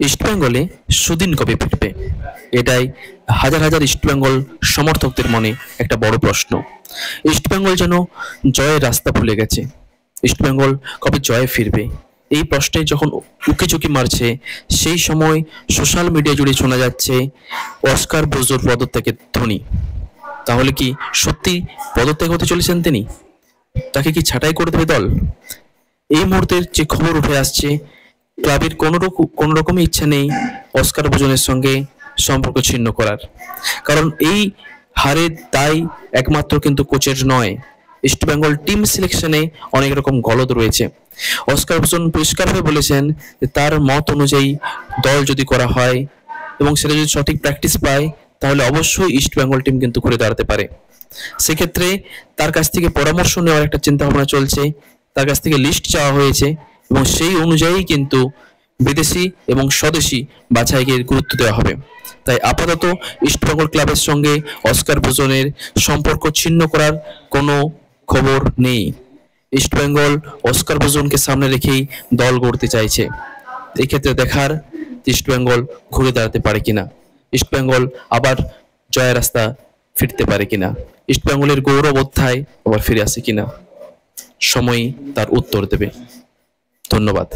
ইস্টবেঙ্গলে সুদিন কবে ফিরবে? এটাই হাজার হাজার ইস্টবেঙ্গল সমর্থকদের মনে একটা বড় প্রশ্ন। ইস্টবেঙ্গল যেন জয়ের রাস্তা ভুলে গেছে। ইস্টবেঙ্গল কবে জয়ে ফিরবে? এই প্রশ্নে যখন উকিঝুঁকি মারছে, সেই সময় সোশ্যাল মিডিয়া জুড়ে শোনা যাচ্ছে অস্কার ব্রুজোর পদত্যাগের ধ্বনি। তাহলে কি সত্যি পদত্যাগ হতে চলেছেন তিনি? তাকে কি ছাঁটাই করে দেবে দল? এই মুহূর্তের যে খবর উঠে আসছে, ক্লাবের কোনো রকমই ইচ্ছা নেই অস্কার ভোজনের সঙ্গে সম্পর্ক ছিন্ন করার। কারণ এই হারের দায় একমাত্র কিন্তু কোচের নয়, ইস্টবেঙ্গল টিম সিলেকশনে অনেক রকম গলদ রয়েছে। অস্কার ভোজন পরিষ্কারভাবে বলেছেন যে তার মত অনুযায়ী দল যদি করা হয় এবং সেটা যদি সঠিক প্র্যাকটিস পায়, তাহলে অবশ্যই ইস্টবেঙ্গল টিম কিন্তু ঘুরে দাঁড়াতে পারে। সেক্ষেত্রে তার কাছ থেকে পরামর্শ নেওয়ার একটা চিন্তা ভাবনা চলছে, তার কাছ থেকে লিস্ট চাওয়া হয়েছে এবং সেই অনুযায়ী কিন্তু বিদেশি এবং স্বদেশি বাছাইকে গুরুত্ব দেওয়া হবে। তাই আপাতত ইস্টবেঙ্গল ক্লাবের সঙ্গে অস্কার ভোজনের সম্পর্ক ছিন্ন করার কোনো খবর নেই। ইস্টবেঙ্গল অস্কার ভোজনকে সামনে রেখেই দল গড়তে চাইছে। এক্ষেত্রে দেখার ইস্টবেঙ্গল ঘুরে দাঁড়াতে পারে কিনা, ইস্টবেঙ্গল আবার জয়ের রাস্তা ফিরতে পারে কিনা, ইস্টবেঙ্গলের গৌরব অধ্যায় আবার ফিরে আসে কিনা, সময়ই তার উত্তর দেবে। ধন্যবাদ।